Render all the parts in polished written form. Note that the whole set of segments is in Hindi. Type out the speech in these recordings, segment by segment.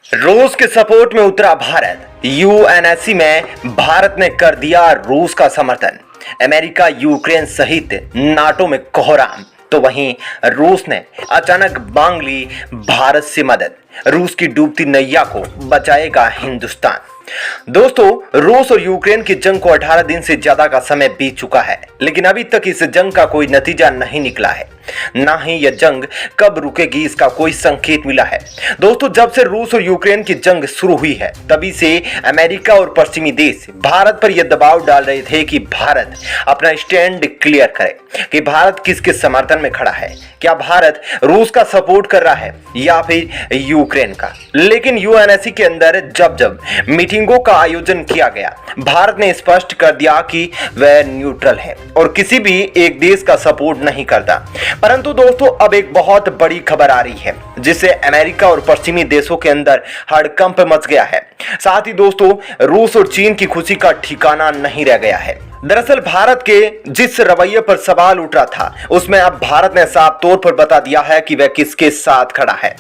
रूस के सपोर्ट में उतरा भारत। यूएनएससी में भारत ने कर दिया रूस का समर्थन। अमेरिका यूक्रेन सहित नाटो में कोहराम। तो वहीं रूस ने अचानक मांग ली भारत से मदद। रूस की डूबती नैया को बचाएगा हिंदुस्तान। दोस्तों, रूस और यूक्रेन की जंग को 18 दिन से ज्यादा का समय बीत चुका है, लेकिन अभी तक इस जंग का कोई नतीजा नहीं निकला है। ना ही यह जंग कब रुकेगी इसका कोई संकेत मिला है। दोस्तों, जब से रूस और यूक्रेन की जंग शुरू हुई है, तभी से अमेरिका और पश्चिमी देश भारत पर यह दबाव डाल रहे थे कि भारत अपना स्टैंड क्लियर करे कि भारत किसके समर्थन में खड़ा है। क्या भारत रूस का सपोर्ट कर रहा है या फिर यूक्रेन का। लेकिन यूएनएससी के अंदर जब जब मीटिंगों का आयोजन किया गया, भारत ने स्पष्ट कर दिया कि वह न्यूट्रल है और किसी भी एक देश का सपोर्ट नहीं करता। परंतु दोस्तों, अब एक बहुत बड़ी खबर आ रही है जिससे अमेरिका और पश्चिमी देशों के अंदर हड़कंप मच गया है। साथ ही दोस्तों, रूस और चीन की खुशी का ठिकाना नहीं रह गया है। दरअसल भारत के जिस रवैये पर सवाल उठ रहा था, उसमें अब भारत ने साफ तौर पर बता दिया है कि वह किसके साथ खड़ा है।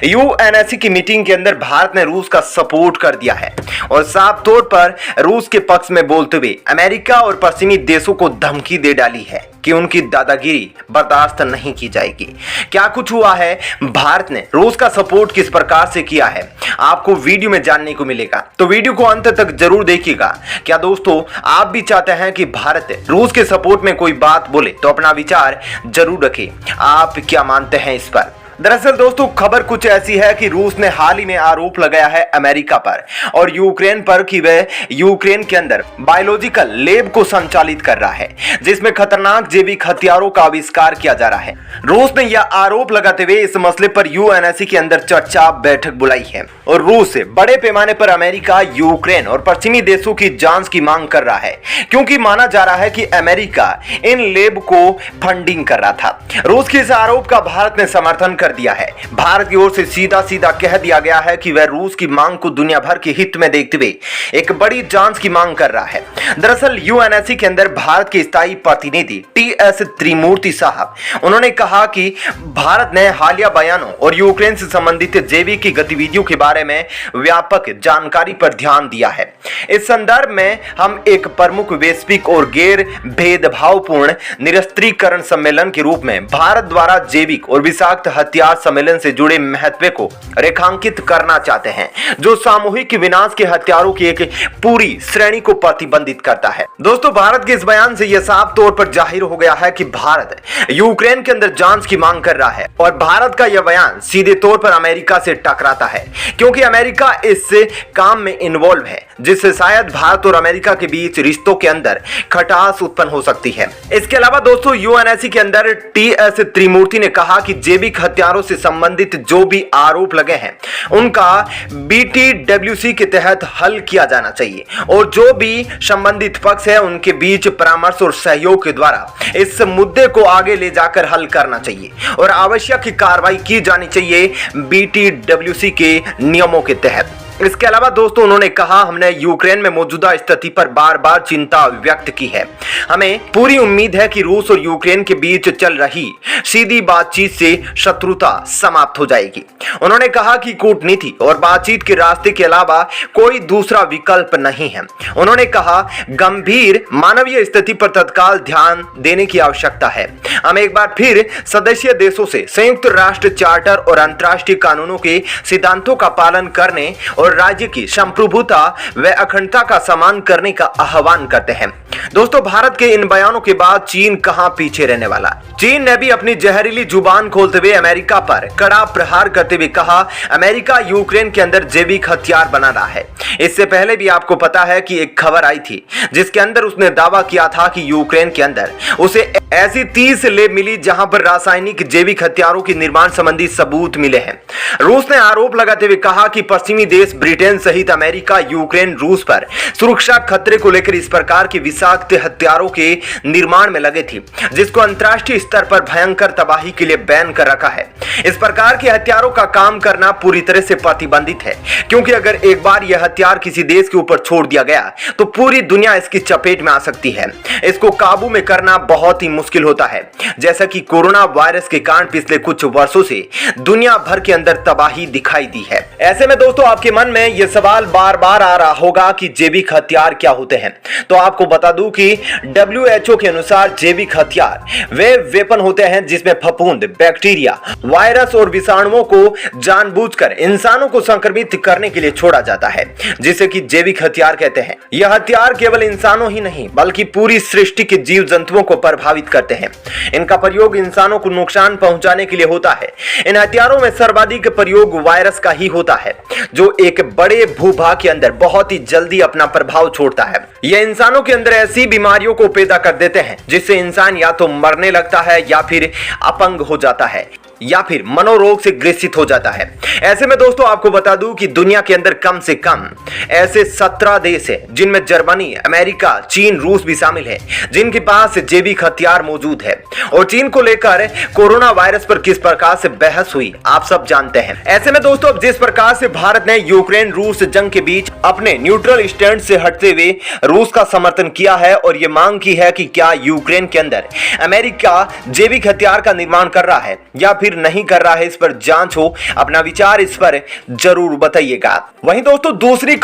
यूएनएससी की मीटिंग के अंदर भारत ने रूस का सपोर्ट कर दिया है और साफ तौर पर रूस के पक्ष में बोलते हुए अमेरिका और पश्चिमी देशों को धमकी दे डाली है कि उनकी दादागिरी बर्दाश्त नहीं की जाएगी। क्या कुछ हुआ है, भारत ने रूस का सपोर्ट किस प्रकार से किया है, आपको वीडियो में जानने को मिलेगा। तो वीडियो को अंत तक जरूर देखिएगा। क्या दोस्तों, आप भी चाहते हैं कि भारत रूस के सपोर्ट में कोई बात बोले तो अपना विचार जरूर रखें। आप क्या मानते हैं इस पर। दरअसल दोस्तों, खबर कुछ ऐसी है कि रूस ने हाल ही में आरोप लगाया है अमेरिका पर और यूक्रेन पर कि वह यूक्रेन के अंदर बायोलॉजिकल लैब को संचालित कर रहा है जिसमें खतरनाक जैविक हथियारों का आविष्कार किया जा रहा है। रूस ने यह आरोप लगाते हुए इस मसले पर यूएनएससी के अंदर चर्चा बैठक बुलाई है और रूस से बड़े पैमाने पर अमेरिका, यूक्रेन और पश्चिमी देशों की जांच की मांग कर रहा है, क्योंकि माना जा रहा है कि अमेरिका इन लैब को फंडिंग कर रहा था। रूस के इस आरोप का भारत ने समर्थन कर दिया है। भारत की ओर से सीधा सीधा कह दिया गया है कि वह रूस की मांग को दुनिया भर के हित में देखते हुए एक बड़ी जांच की मांग कर रहा है। दरअसल यूएनएससी के अंदर भारत के स्थायी प्रतिनिधि टीएस त्रिमूर्ति साहब, उन्होंने कहा कि भारत ने हालिया बयानों और यूक्रेन से संबंधित जैविक की गतिविधियों के बारे में व्यापक जानकारी पर ध्यान दिया है। इस संदर्भ में हम एक प्रमुख वैश्विक और गैर भेदभावपूर्ण निरस्त्रीकरण सम्मेलन के रूप में भारत द्वारा जैविक और विषाक्त हथियार सम्मेलन से जुड़े महत्व को रेखांकित करना चाहते हैं, जो सामूहिक विनाश के हथियारों की एक पूरी श्रेणी को प्रतिबंधित करता है। दोस्तों, भारत के इस बयान से यह साफ तौर पर जाहिर हो गया है कि भारत यूक्रेन के अंदर जांच की मांग कर रहा है और भारत का यह बयान सीधे तौर पर अमेरिका से टकराता है, क्योंकि अमेरिका इस काम में इन्वॉल्व है, जिससे शायद भारत और अमेरिका के बीच रिश्तों के अंदर खटास उत्पन्न हो सकती है। इसके अलावा दोस्तों, यूएनएससी के अंदर टीएस त्रिमूर्ति ने कहा कि जैविक हथियारों से संबंधित जो भी आरोप लगे हैं उनका बीटीडब्ल्यूसी के तहत हल किया जाना चाहिए और जो भी संबंधित पक्ष है उनके बीच परामर्श और सहयोग के द्वारा इस मुद्दे को आगे ले जाकर हल करना चाहिए और आवश्यक कार्रवाई की जानी चाहिए बीटीडब्ल्यूसी के नियमों के तहत। इसके अलावा दोस्तों, उन्होंने कहा, हमने यूक्रेन में मौजूदा स्थिति पर बार बार चिंता व्यक्त की है। हमें पूरी उम्मीद है कि रूस और यूक्रेन के बीच चल रही सीधी बातचीत से शत्रुता समाप्त हो जाएगी। उन्होंने कहा कि कूटनीति और बातचीत के रास्ते के अलावा कोई दूसरा विकल्प नहीं है। उन्होंने कहा, गंभीर मानवीय स्थिति पर तत्काल ध्यान देने की आवश्यकता है। हम एक बार फिर सदस्य देशों से संयुक्त राष्ट्र चार्टर और अंतर्राष्ट्रीय कानूनों के सिद्धांतों का पालन करने और राज्य की संप्रभुता व अखंडता का सम्मान करने का आह्वान करते हैं। दोस्तों, भारत के इन बयानों के बाद चीन कहां पीछे रहने वाला। चीन ने भी अपनी जहरीली जुबान खोलते हुए अमेरिका पर कड़ा प्रहार करते हुए कहा, अमेरिका यूक्रेन के अंदर जैविक हथियार बना रहा है। इससे पहले भी आपको पता है कि एक खबर आई थी जिसके अंदर उसने दावा किया था कि यूक्रेन के अंदर उसे ऐसी 30 लैब मिली जहां पर रासायनिक जैविक हथियारों के निर्माण संबंधी सबूत मिले हैं। रूस ने आरोप लगाते हुए कहा कि पश्चिमी देश ब्रिटेन सहित अमेरिका, यूक्रेन, रूस पर सुरक्षा खतरे को लेकर इस प्रकार के विषाक्त हथियारों के निर्माण में लगे थी, जिसको अंतर्राष्ट्रीय स्तर पर भयंकर तबाही के लिए बैन कर रखा है। इस प्रकार के हथियारों का काम करना पूरी तरह से प्रतिबंधित है, क्योंकि अगर एक बार यह हथियार किसी देश के ऊपर छोड़ दिया गया तो पूरी दुनिया इसकी चपेट में आ सकती है। इसको काबू में करना बहुत ही मुश्किल होता है, जैसा कि कोरोना वायरस के कारण पिछले कुछ वर्षों से दुनिया भर के अंदर तबाही दिखाई दी है। ऐसे में दोस्तों आपके मन में यह सवाल बार बार आ रहा होगा कि जैविक हथियार क्या होते हैं। तो आपको बता दूं कि WHO के अनुसार जैविक हथियार वे वेपन होते हैं जिसमें फफूंद, बैक्टीरिया, वायरस और विषाणुओं को जानबूझकर इंसानों को संक्रमित करने के लिए छोड़ा जाता है, जिसे कि जैविक हथियार कहते हैं। यह हथियार केवल इंसानों ही नहीं बल्कि पूरी सृष्टि के जीव जंतुओं को प्रभावित करते हैं। इनका प्रयोग इंसानों को नुकसान पहुंचाने के लिए होता है। इन हथियारों में सर्वाधिक प्रयोग वायरस का ही होता है, जो एक बड़े भूभाग के अंदर बहुत ही जल्दी अपना प्रभाव छोड़ता है। यह इंसानों के अंदर ऐसी बीमारियों को पैदा कर देते हैं जिससे इंसान या तो मरने लगता है या फिर अपंग हो जाता है या फिर मनोरोग से ग्रसित हो जाता है। ऐसे में दोस्तों आपको बता दूं कि दुनिया के अंदर कम से कम ऐसे 17 देश हैं जिनमें जर्मनी, अमेरिका, चीन, रूस भी शामिल है, जिनके पास जैविक हथियार मौजूद है। और चीन को लेकर कोरोना वायरस पर किस प्रकार से बहस हुई आप सब जानते हैं। ऐसे में दोस्तों अब जिस प्रकार से भारत ने यूक्रेन रूस जंग के बीच अपने न्यूट्रल स्टैंड से हटते हुए रूस का समर्थन किया है और ये मांग की है कि क्या यूक्रेन के अंदर अमेरिका जैविक हथियार का निर्माण कर रहा है या फिर नहीं कर रहा है, इस पर जांच हो। अपना विचार इस पर जरूर बताइएगा। वहीं दोस्तों दूसरी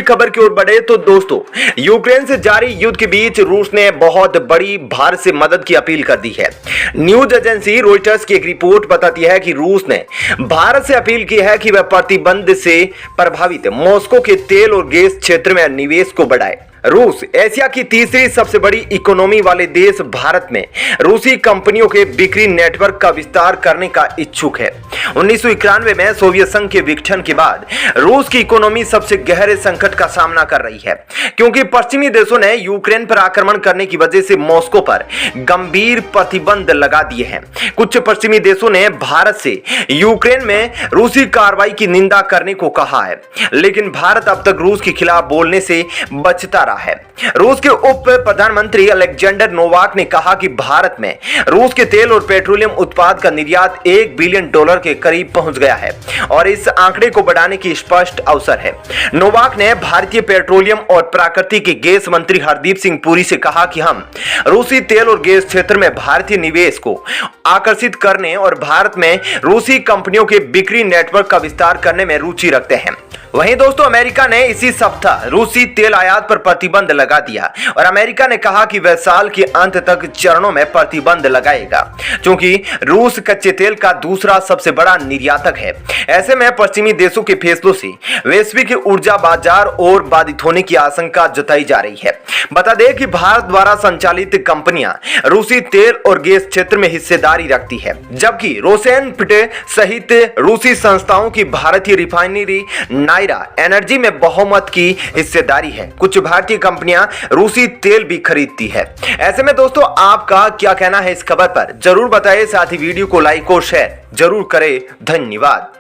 खबर की ओर बढ़े तो दोस्तों यूक्रेन से जारी युद्ध के बीच रूस ने बहुत बड़ी भारत से मदद की अपील कर दी है। न्यूज एजेंसी रॉयटर्स की एक रिपोर्ट बताती है कि रूस ने भारत से अपील की है कि वह प्रतिबंध से प्रभावित मॉस्को के तेल और गैस क्षेत्र में निवेश को बढ़ाए। रूस एशिया की तीसरी सबसे बड़ी इकोनॉमी वाले देश भारत में रूसी कंपनियों के बिक्री नेटवर्क का विस्तार करने का इच्छुक है। 1991 में सोवियत संघ के विघटन के बाद रूस की इकोनॉमी सबसे गहरे संकट का सामना कर रही है, क्योंकि पश्चिमी देशों ने यूक्रेन पर आक्रमण करने की वजह से मॉस्को पर गंभीर प्रतिबंध लगा दिए हैं। कुछ पश्चिमी देशों ने भारत से यूक्रेन में रूसी कार्रवाई की निंदा करने को कहा है, लेकिन भारत अब तक रूस के खिलाफ बोलने से बचता रहा है। रूस के उप प्रधानमंत्री अलेक्जेंडर नोवाक ने कहा कि भारत में रूस के तेल और पेट्रोलियम उत्पाद का निर्यात $1 बिलियन के करीब पहुंच गया है और इस आंकड़े को बढ़ाने की स्पष्ट अवसर है। नोवाक ने भारतीय पेट्रोलियम और प्राकृतिक गैस मंत्री हरदीप सिंह पुरी से कहा कि हम रूसी तेल और गैस क्षेत्र में भारतीय निवेश को आकर्षित करने और भारत में रूसी कंपनियों के बिक्री नेटवर्क का विस्तार करने में रुचि रखते हैं। वहीं दोस्तों अमेरिका ने इसी सप्ताह रूसी तेल आयात पर प्रतिबंध लगा दिया और अमेरिका ने कहा कि वह साल के अंत तक चरणों में प्रतिबंध लगाएगा, क्योंकि रूस कच्चे तेल का दूसरा सबसे बड़ा निर्यातक है। ऐसे में पश्चिमी देशों के फैसलों से वैश्विक ऊर्जा बाजार और बाधित होने की आशंका जताई जा रही है। बता दें कि भारत द्वारा संचालित कंपनियां रूसी तेल और गैस क्षेत्र में हिस्सेदारी रखती है, जबकि रोसेनफ्ट सहित रूसी संस्थाओं की भारतीय रिफाइनरी नायरा एनर्जी में बहुमत की हिस्सेदारी है। कुछ भारतीय कंपनियां रूसी तेल भी खरीदती है। ऐसे में दोस्तों आपका क्या कहना है इस खबर पर जरूर बताएं, साथ ही वीडियो को लाइक और शेयर जरूर करें। धन्यवाद।